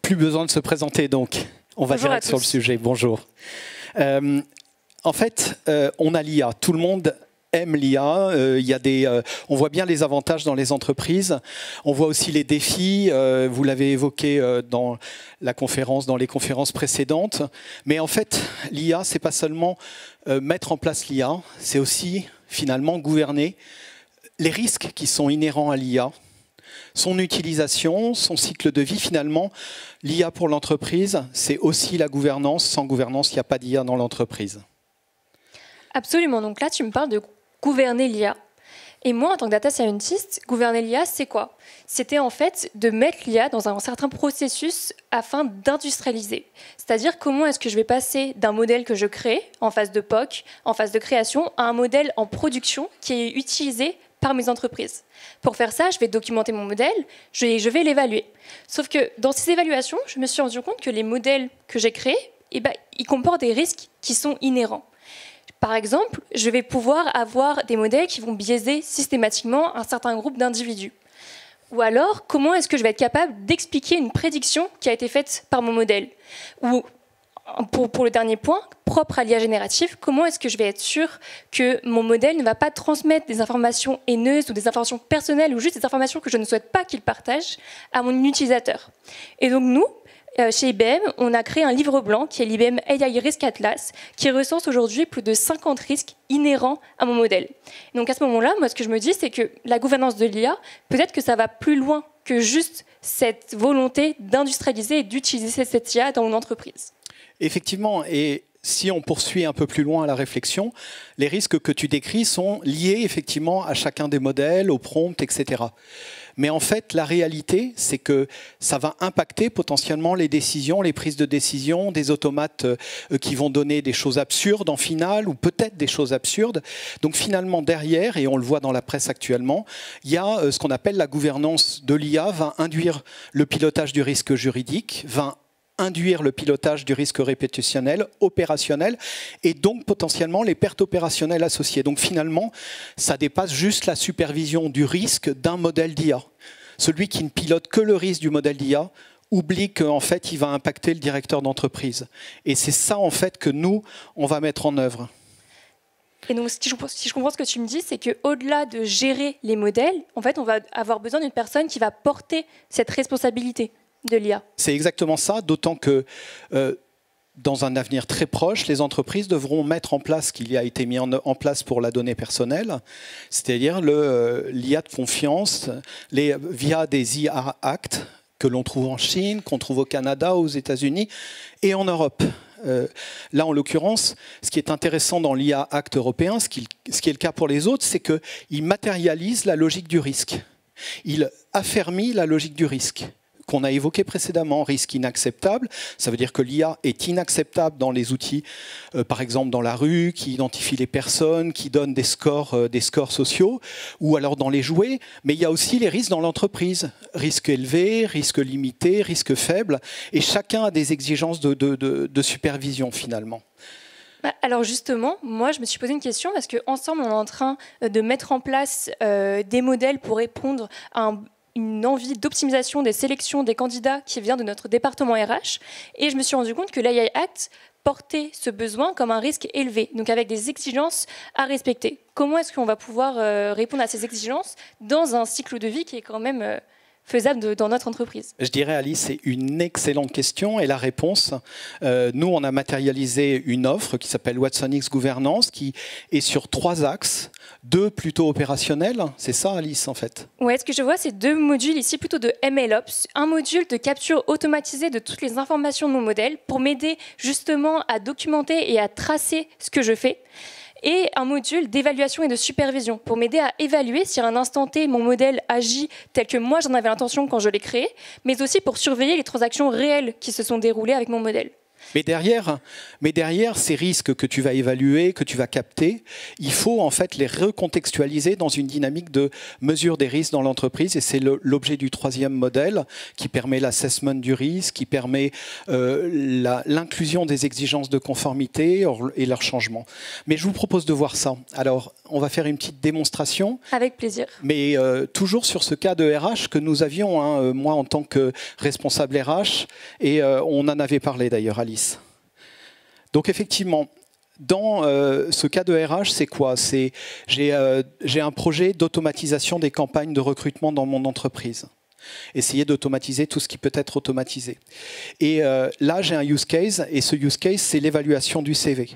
Plus besoin de se présenter donc. On va direct sur le sujet. Bonjour. En fait, on a l'IA. Tout le monde aime l'IA. On voit bien les avantages dans les entreprises. On voit aussi les défis. Vous l'avez évoqué dans les conférences précédentes. Mais en fait, l'IA, c'est pas seulement mettre en place l'IA, c'est aussi finalement gouverner les risques qui sont inhérents à l'IA, son utilisation, son cycle de vie. Finalement, l'IA pour l'entreprise, c'est aussi la gouvernance. Sans gouvernance, il n'y a pas d'IA dans l'entreprise. Absolument. Donc là, tu me parles de gouverner l'IA. Et moi, en tant que data scientist, gouverner l'IA, c'est quoi? C'était en fait de mettre l'IA dans un certain processus afin d'industrialiser. C'est-à-dire comment est-ce que je vais passer d'un modèle que je crée en phase de POC, en phase de création, à un modèle en production qui est utilisé par mes entreprises. Pour faire ça, je vais documenter mon modèle, je vais l'évaluer. Sauf que dans ces évaluations, je me suis rendu compte que les modèles que j'ai créés, ils comportent des risques qui sont inhérents. Par exemple, je vais pouvoir avoir des modèles qui vont biaiser systématiquement un certain groupe d'individus. Ou alors, comment est-ce que je vais être capable d'expliquer une prédiction qui a été faite par mon modèle? Ou, pour le dernier point, propre à l'IA générative, comment est-ce que je vais être sûr que mon modèle ne va pas transmettre des informations haineuses ou des informations personnelles ou juste des informations que je ne souhaite pas qu'il partage à mon utilisateur? Et donc nous, chez IBM, on a créé un livre blanc qui est l'IBM AI Risk Atlas, qui recense aujourd'hui plus de 50 risques inhérents à mon modèle. Donc à ce moment-là, moi ce que je me dis, c'est que la gouvernance de l'IA, peut-être que ça va plus loin que juste cette volonté d'industrialiser et d'utiliser cette IA dans mon entreprise. Effectivement, et si on poursuit un peu plus loin la réflexion, les risques que tu décris sont liés effectivement à chacun des modèles, au prompt, etc. Mais en fait, la réalité, c'est que ça va impacter potentiellement les décisions, les prises de décision, des automates qui vont donner des choses absurdes en finale, ou peut-être des choses absurdes. Donc finalement, derrière, et on le voit dans la presse actuellement, il y a ce qu'on appelle la gouvernance de l'IA, va induire le pilotage du risque juridique, va induire le pilotage du risque réputationnel, opérationnel, et donc potentiellement les pertes opérationnelles associées. Donc finalement, ça dépasse juste la supervision du risque d'un modèle d'IA. Celui qui ne pilote que le risque du modèle d'IA oublie qu'en fait, il va impacter le directeur d'entreprise. Et c'est ça, en fait, que nous, on va mettre en œuvre. Et donc, si je comprends ce que tu me dis, c'est qu'au-delà de gérer les modèles, en fait, on va avoir besoin d'une personne qui va porter cette responsabilité de l'IA. C'est exactement ça, d'autant que dans un avenir très proche, les entreprises devront mettre en place ce qui a été mis en place pour la donnée personnelle, c'est-à-dire l'IA de confiance via des IA Act que l'on trouve en Chine, qu'on trouve au Canada, aux États-Unis et en Europe. Là, en l'occurrence, ce qui est intéressant dans l'IA Act européen, ce qui est le cas pour les autres, c'est qu'il matérialise la logique du risque. Il affermit la logique du risque qu'on a évoqué précédemment, risque inacceptable. Ça veut dire que l'IA est inacceptable dans les outils, par exemple dans la rue, qui identifient les personnes, qui donnent des scores sociaux, ou alors dans les jouets. Mais il y a aussi les risques dans l'entreprise. Risque élevé, risque limité, risque faible. Et chacun a des exigences de supervision finalement. Alors justement, moi je me suis posé une question parce qu'ensemble on est en train de mettre en place des modèles pour répondre à une envie d'optimisation des sélections des candidats qui vient de notre département RH. Et je me suis rendu compte que l'AI Act portait ce besoin comme un risque élevé, donc avec des exigences à respecter. Comment est-ce qu'on va pouvoir répondre à ces exigences dans un cycle de vie qui est quand même faisable dans notre entreprise? Je dirais, Alice, c'est une excellente question. Et la réponse, nous, on a matérialisé une offre qui s'appelle Watson X Gouvernance, qui est sur 3 axes. 2 plutôt opérationnels, c'est ça Alice en fait? Oui, ce que je vois c'est 2 modules ici plutôt de MLOps, un module de capture automatisée de toutes les informations de mon modèle pour m'aider justement à documenter et à tracer ce que je fais, et un module d'évaluation et de supervision pour m'aider à évaluer si à un instant T mon modèle agit tel que moi j'en avais l'intention quand je l'ai créé, mais aussi pour surveiller les transactions réelles qui se sont déroulées avec mon modèle. Mais derrière ces risques que tu vas évaluer, que tu vas capter, il faut en fait les recontextualiser dans une dynamique de mesure des risques dans l'entreprise. Et c'est l'objet du troisième modèle qui permet l'assessment du risque, qui permet l'inclusion des exigences de conformité et leur changement. Mais je vous propose de voir ça. Alors, on va faire une petite démonstration. Avec plaisir. Mais toujours sur ce cas de RH que nous avions, hein, moi en tant que responsable RH, et on en avait parlé d'ailleurs, Alice. Donc effectivement, dans ce cas de RH, c'est quoi? J'ai un projet d'automatisation des campagnes de recrutement dans mon entreprise. Essayer d'automatiser tout ce qui peut être automatisé. Et là, j'ai un use case, et ce use case, c'est l'évaluation du CV.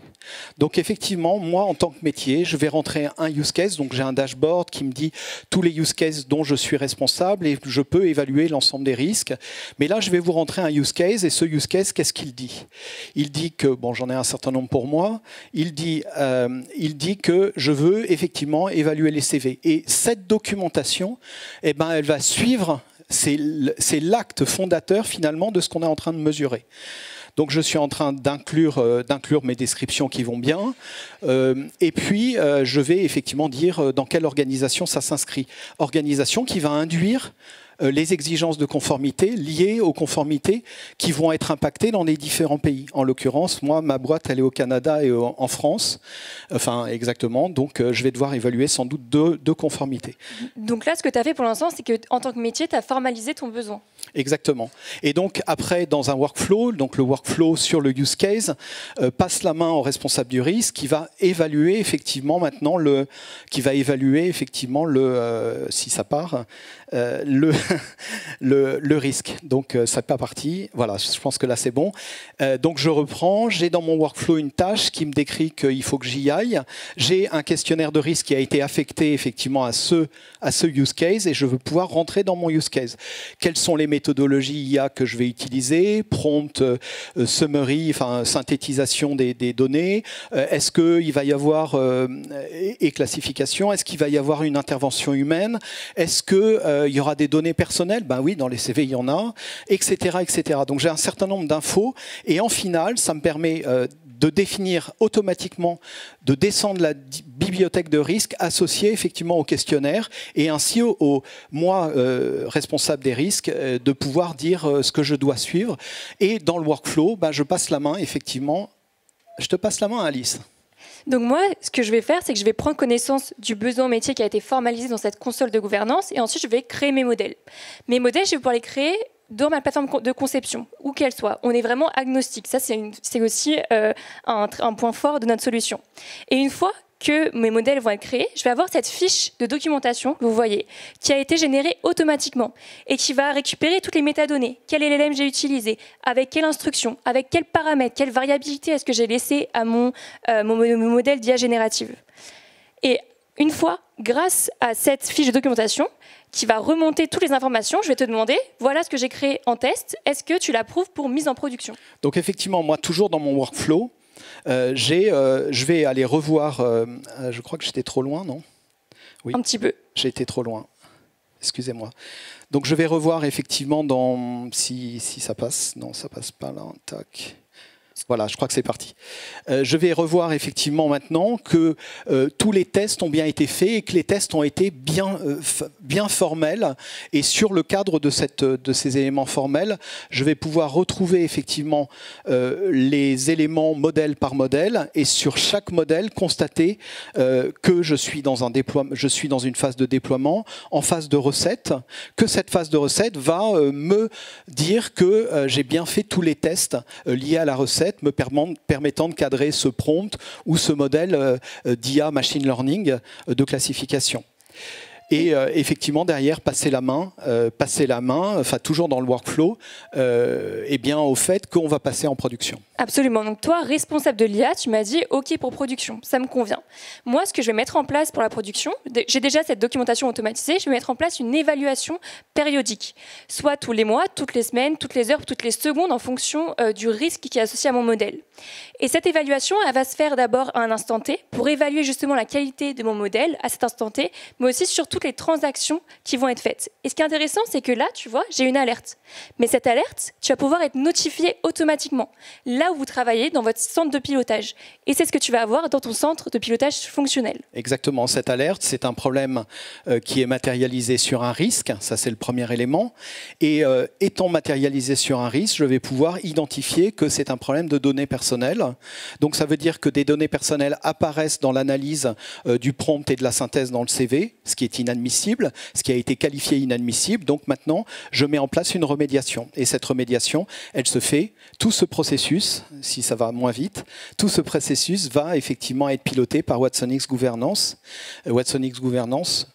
Donc effectivement, moi, en tant que métier, je vais rentrer un use case, donc j'ai un dashboard qui me dit tous les use cases dont je suis responsable, et je peux évaluer l'ensemble des risques. Mais là, je vais vous rentrer un use case, et ce use case, qu'est-ce qu'il dit? Il dit que, bon, j'en ai un certain nombre pour moi, il dit que je veux effectivement évaluer les CV. Et cette documentation, eh ben, elle va suivre. C'est l'acte fondateur finalement de ce qu'on est en train de mesurer. Donc je suis en train d'inclure mes descriptions qui vont bien, et puis je vais effectivement dire dans quelle organisation ça s'inscrit. Organisation qui va induire les exigences de conformité liées aux conformités qui vont être impactées dans les différents pays. En l'occurrence, moi, ma boîte, elle est au Canada et en France. Enfin, exactement. Donc, je vais devoir évaluer sans doute deux conformités. Donc là, ce que tu as fait pour l'instant, c'est qu'en tant que métier, tu as formalisé ton besoin. Exactement. Et donc, après, dans un workflow, donc le workflow sur le use case, passe la main au responsable du risque qui va évaluer effectivement maintenant si ça part, le risque. Donc, ça n'est pas parti. Voilà, je pense que là, c'est bon. Donc, je reprends. J'ai dans mon workflow une tâche qui me décrit qu'il faut que j'y aille. J'ai un questionnaire de risque qui a été affecté effectivement à ce use case et je veux pouvoir rentrer dans mon use case. Quelles sont les méthodologies IA que je vais utiliser? Prompt, summary, enfin, synthétisation des données. Est-ce qu'il va y avoir et classification? Est-ce qu'il va y avoir une intervention humaine? Est-ce qu'il y aura des données personnelles? Ben oui, dans les CV, il y en a, etc. etc. Donc j'ai un certain nombre d'infos et en final, ça me permet de définir automatiquement, de descendre la bibliothèque de risques associée effectivement au questionnaire et ainsi moi, responsable des risques, de pouvoir dire ce que je dois suivre. Et dans le workflow, ben, je passe la main effectivement. Je te passe la main, Alice. Donc moi, ce que je vais faire, c'est que je vais prendre connaissance du besoin métier qui a été formalisé dans cette console de gouvernance et ensuite je vais créer mes modèles. Mes modèles, je vais pouvoir les créer dans ma plateforme de conception, où qu'elle soit. On est vraiment agnostique. Ça, c'est aussi un point fort de notre solution. Et une fois que mes modèles vont être créés, je vais avoir cette fiche de documentation que vous voyez, qui a été générée automatiquement et qui va récupérer toutes les métadonnées. Quel LLM j'ai utilisé, avec quelle instruction, avec quels paramètres, quelle variabilité est-ce que j'ai laissé à mon modèle d'IA générative. Et une fois, grâce à cette fiche de documentation, qui va remonter toutes les informations, je vais te demander, voilà ce que j'ai créé en test, est-ce que tu l'approuves pour mise en production? Donc effectivement, moi, toujours dans mon workflow, je vais aller revoir, je crois que j'étais trop loin, non? Oui. Un petit peu. J'ai été trop loin, excusez-moi. Donc je vais revoir effectivement si ça passe, non ça passe pas là, tac. Voilà, je crois que c'est parti. Je vais revoir effectivement maintenant que tous les tests ont bien été faits et que les tests ont été bien formels. Et sur le cadre de ces éléments formels, je vais pouvoir retrouver effectivement les éléments modèle par modèle et sur chaque modèle constater que je suis dans une phase de déploiement, en phase de recette, que cette phase de recette va me dire que j'ai bien fait tous les tests liés à la recette, me permettant de cadrer ce prompt ou ce modèle d'IA machine learning de classification. Et effectivement, derrière, passer la main, enfin toujours dans le workflow, bien au fait qu'on va passer en production. Absolument. Donc toi, responsable de l'IA, tu m'as dit OK pour production, ça me convient. Moi, ce que je vais mettre en place pour la production, j'ai déjà cette documentation automatisée, je vais mettre en place une évaluation périodique, soit tous les mois, toutes les semaines, toutes les heures, toutes les secondes, en fonction du risque qui est associé à mon modèle. Et cette évaluation, elle va se faire d'abord à un instant T pour évaluer justement la qualité de mon modèle à cet instant T, mais aussi sur toutes les transactions qui vont être faites. Et ce qui est intéressant, c'est que là, tu vois, j'ai une alerte. Mais cette alerte, tu vas pouvoir être notifié automatiquement. Là là où vous travaillez, dans votre centre de pilotage. Et c'est ce que tu vas avoir dans ton centre de pilotage fonctionnel. Exactement. Cette alerte, c'est un problème qui est matérialisé sur un risque. Ça, c'est le premier élément. Et étant matérialisé sur un risque, je vais pouvoir identifier que c'est un problème de données personnelles. Donc, ça veut dire que des données personnelles apparaissent dans l'analyse du prompt et de la synthèse dans le CV, ce qui est inadmissible, ce qui a été qualifié inadmissible. Donc, maintenant, je mets en place une remédiation. Et cette remédiation, elle se fait, tout ce processus, si ça va moins vite, tout ce processus va effectivement être piloté par watsonx Gouvernance. watsonx Gouvernance.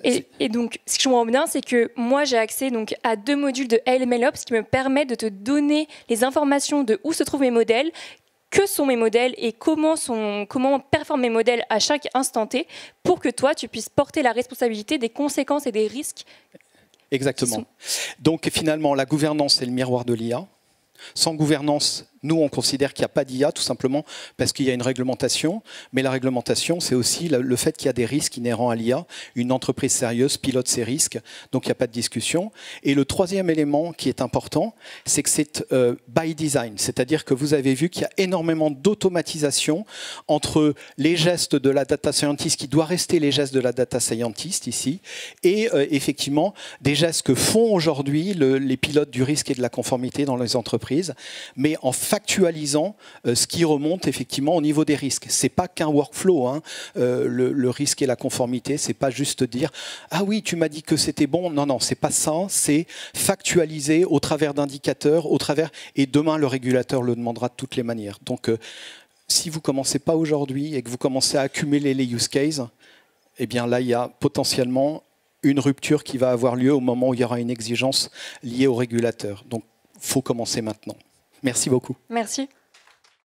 Et donc, ce que je comprends bien, c'est que moi, j'ai accès donc, à 2 modules de LMLOps qui me permettent de te donner les informations de où se trouvent mes modèles, que sont mes modèles et comment performent mes modèles à chaque instant T pour que toi, tu puisses porter la responsabilité des conséquences et des risques. Exactement. Donc finalement, la gouvernance, c'est le miroir de l'IA. Sans gouvernance, nous, on considère qu'il n'y a pas d'IA, tout simplement parce qu'il y a une réglementation. Mais la réglementation, c'est aussi le fait qu'il y a des risques inhérents à l'IA. Une entreprise sérieuse pilote ces risques, donc il n'y a pas de discussion. Et le troisième élément qui est important, c'est que c'est by design. C'est-à-dire que vous avez vu qu'il y a énormément d'automatisation entre les gestes de la data scientist, qui doit rester les gestes de la data scientist ici, et effectivement des gestes que font aujourd'hui les pilotes du risque et de la conformité dans les entreprises, mais en factualisant ce qui remonte effectivement au niveau des risques. C'est pas qu'un workflow, hein. Le risque et la conformité, c'est pas juste dire ah oui, tu m'as dit que c'était bon. Non, non, c'est pas ça. C'est factualiser au travers d'indicateurs, et demain le régulateur le demandera de toutes les manières. Donc si vous commencez pas aujourd'hui et que vous commencez à accumuler les use cases, eh bien là il y a potentiellement une rupture qui va avoir lieu au moment où il y aura une exigence liée au régulateur. Donc faut commencer maintenant. Merci beaucoup. Merci.